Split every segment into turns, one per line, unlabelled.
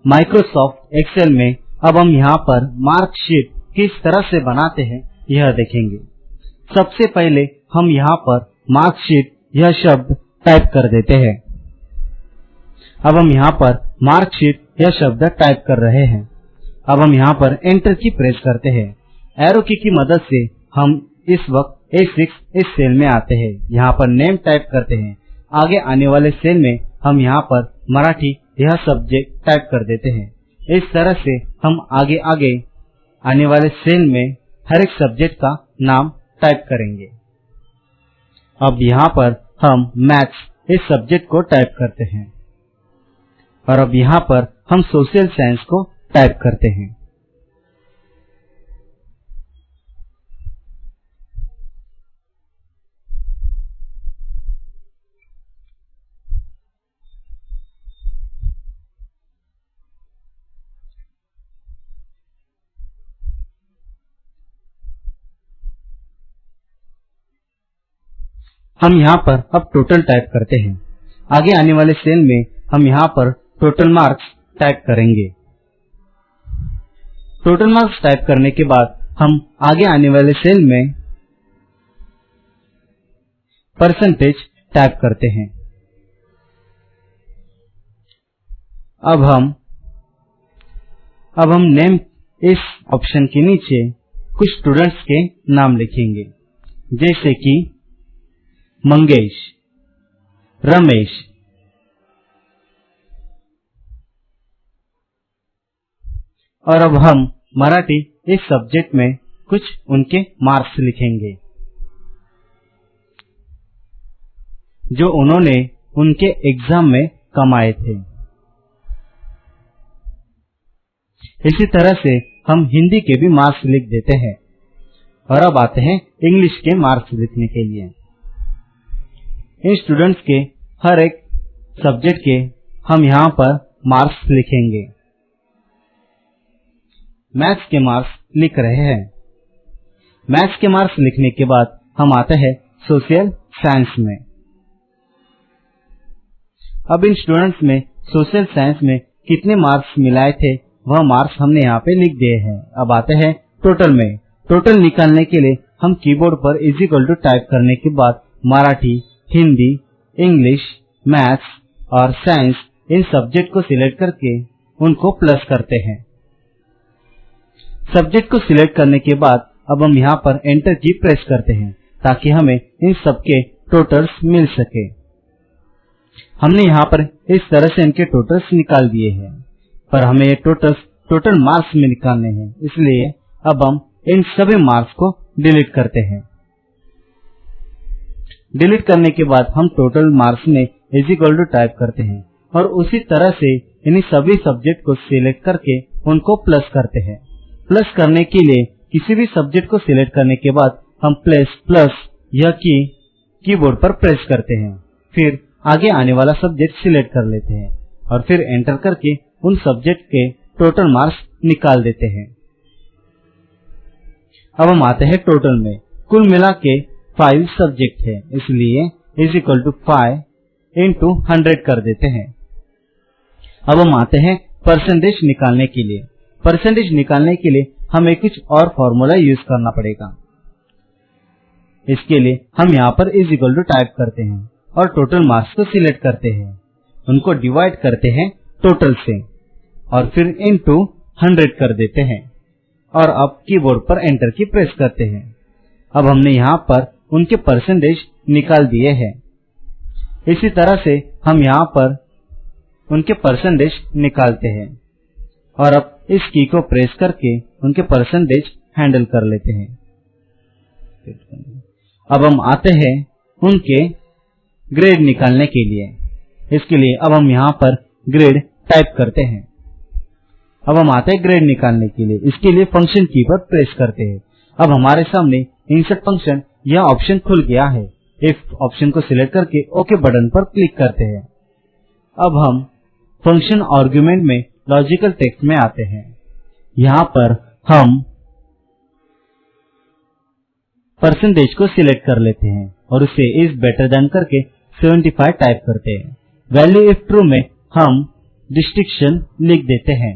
Microsoft Excel में अब हम यहाँ पर मार्कशीट किस तरह से बनाते हैं यह देखेंगे। सबसे पहले हम यहाँ पर मार्कशीट यह शब्द टाइप कर देते हैं। अब हम यहाँ पर मार्कशीट यह शब्द टाइप कर रहे हैं। अब हम यहाँ पर एंटर की प्रेस करते हैं। एरो की मदद से हम इस वक्त A6 इस सेल में आते हैं। यहाँ पर नेम टाइप करते हैं। आगे आने वाले सेल में हम यहाँ पर मराठी यह सब्जेक्ट टाइप कर देते हैं। इस तरह से हम आगे आने वाले सेल में हर एक सब्जेक्ट का नाम टाइप करेंगे। अब यहाँ पर हम मैथ्स इस सब्जेक्ट को टाइप करते हैं और अब यहाँ पर हम सोशल साइंस को टाइप करते हैं। हम यहाँ पर अब टोटल टाइप करते हैं। आगे आने वाले सेल में हम यहाँ पर टोटल मार्क्स टाइप करेंगे। टोटल मार्क्स टाइप करने के बाद हम आगे आने वाले सेल में परसेंटेज टाइप करते हैं। अब हम नेम इस ऑप्शन के नीचे कुछ स्टूडेंट्स के नाम लिखेंगे, जैसे कि मंगेश, रमेश, और अब हम मराठी इस सब्जेक्ट में कुछ उनके मार्क्स लिखेंगे जो उन्होंने उनके एग्जाम में कमाए थे। इसी तरह से हम हिंदी के भी मार्क्स लिख देते हैं। और अब आते हैं इंग्लिश के मार्क्स लिखने के लिए। इन स्टूडेंट्स के हर एक सब्जेक्ट के हम यहाँ पर मार्क्स लिखेंगे। मैथ्स के मार्क्स लिख रहे हैं। मैथ्स के मार्क्स लिखने के बाद हम आते हैं सोशल साइंस में। अब इन स्टूडेंट्स में सोशल साइंस में कितने मार्क्स मिलाए थे वह मार्क्स हमने यहाँ पे लिख दिए हैं। अब आते हैं टोटल में। टोटल निकालने के लिए हम कीबोर्ड पर इज इक्वल टू टाइप करने के बाद मराठी, हिंदी, इंग्लिश, मैथ्स और साइंस इन सब्जेक्ट को सिलेक्ट करके उनको प्लस करते हैं। सब्जेक्ट को सिलेक्ट करने के बाद अब हम यहाँ पर एंटर की प्रेस करते हैं ताकि हमें इन सबके टोटल्स मिल सके। हमने यहाँ पर इस तरह से इनके टोटल्स निकाल दिए हैं, पर हमें ये टोटल्स टोटल मार्क्स में निकालने हैं, इसलिए अब हम इन सभी मार्क्स को डिलीट करते हैं। डिलीट करने के बाद हम टोटल मार्क्स में इज इक्वल टू टाइप करते हैं और उसी तरह से इन्हीं सभी सब्जेक्ट को सिलेक्ट करके उनको प्लस करते हैं। प्लस करने के लिए किसी भी सब्जेक्ट को सिलेक्ट करने के बाद हम प्लस यह की कीबोर्ड पर प्रेस करते हैं। फिर आगे आने वाला सब्जेक्ट सिलेक्ट कर लेते हैं और फिर एंटर करके उन सब्जेक्ट के टोटल मार्क्स निकाल देते हैं। अब हम आते हैं टोटल में। कुल मिला के 5 सब्जेक्ट है, इसलिए इज इक्वल टू 5 इंटू 100 कर देते हैं। अब हम आते हैं परसेंटेज निकालने के लिए। परसेंटेज निकालने के लिए हमें कुछ और फॉर्मूला यूज करना पड़ेगा। इसके लिए हम यहाँ पर इज इक्वल टू टाइप करते हैं और टोटल मार्क्स को सिलेक्ट करते हैं, उनको डिवाइड करते हैं टोटल से और फिर इनटू 100 कर देते हैं और अब कीबोर्ड पर एंटर की प्रेस करते हैं। अब हमने यहाँ पर उनके परसेंटेज निकाल दिए हैं। इसी तरह से हम यहाँ पर उनके परसेंटेज निकालते हैं और अब इस की को प्रेस करके उनके परसेंटेज हैंडल कर लेते हैं। अब हम आते हैं उनके ग्रेड निकालने के लिए। इसके लिए अब हम यहाँ पर ग्रेड टाइप करते हैं। अब हम आते हैं ग्रेड निकालने के लिए। इसके लिए फंक्शन की पर प्रेस करते हैं। अब हमारे सामने इंसर्ट फंक्शन यह ऑप्शन खुल गया है। इफ ऑप्शन को सिलेक्ट करके ओके बटन पर क्लिक करते हैं। अब हम फंक्शन आर्गुमेंट में लॉजिकल टेक्स्ट में आते हैं। यहाँ पर हम परसेंटेज को सिलेक्ट कर लेते हैं और उसे इज बेटर देन करके 75 टाइप करते हैं। वैल्यू इफ ट्रू में हम डिस्टिंक्शन लिख देते हैं।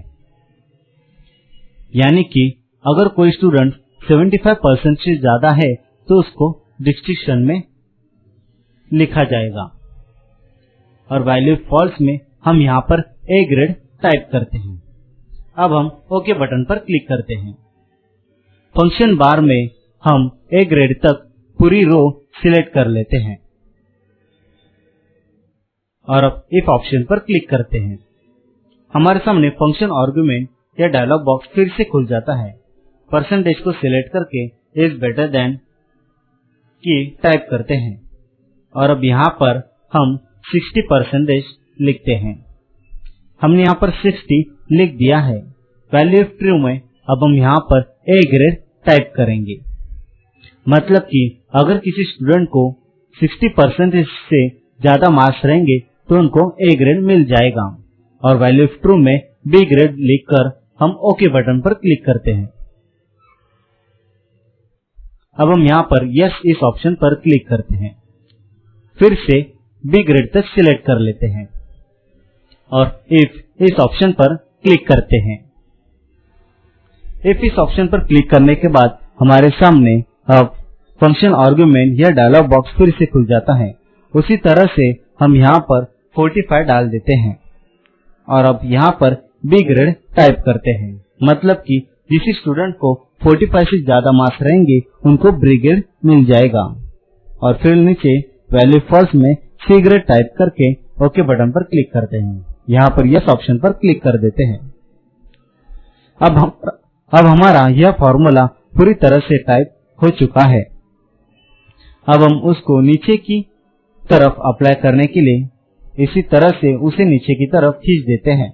यानी कि अगर कोई स्टूडेंट 75% से ज्यादा है तो उसको डिस्टिंक्शन में लिखा जाएगा। और वैल्यू फॉल्स में हम यहाँ पर A ग्रेड टाइप करते हैं। अब हम ओके बटन पर क्लिक करते हैं। फंक्शन बार में हम A ग्रेड तक पूरी रो सिलेक्ट कर लेते हैं और अब इफ ऑप्शन पर क्लिक करते हैं। हमारे सामने फंक्शन आर्गुमेंट या डायलॉग बॉक्स फिर से खुल जाता है। परसेंटेज को सिलेक्ट करके इज बेटर देन की टाइप करते हैं और अब यहाँ पर हम 60% लिखते हैं। हमने यहाँ पर 60 लिख दिया है। वैल्यू ऑफ ट्रू में अब हम यहाँ पर A ग्रेड टाइप करेंगे। मतलब कि अगर किसी स्टूडेंट को 60% से ज्यादा मार्क्स रहेंगे तो उनको A ग्रेड मिल जाएगा। और वैल्यू ऑफ ट्रू में B ग्रेड लिखकर हम ओके बटन पर क्लिक करते हैं। अब हम यहाँ पर यस इस ऑप्शन पर क्लिक करते हैं। फिर से B ग्रेड तक सिलेक्ट कर लेते हैं और इफ इस ऑप्शन पर क्लिक करते हैं। इफ इस ऑप्शन पर क्लिक करने के बाद हमारे सामने अब फंक्शन आर्गुमेंट या डायलॉग बॉक्स फिर से खुल जाता है। उसी तरह से हम यहाँ पर 45 डाल देते हैं और अब यहाँ पर B ग्रेड टाइप करते हैं। मतलब कि जिस स्टूडेंट को 45 से ज्यादा मार्क्स रहेंगे उनको B ग्रेड मिल जाएगा। और फिर नीचे वैल्यू फॉल्स में C ग्रेड टाइप करके ओके बटन पर क्लिक करते हैं। यहाँ पर यस ऑप्शन पर क्लिक कर देते हैं। अब हमारा यह फॉर्मूला पूरी तरह से टाइप हो चुका है। अब हम उसको नीचे की तरफ अप्लाई करने के लिए इसी तरह से उसे नीचे की तरफ खींच देते हैं।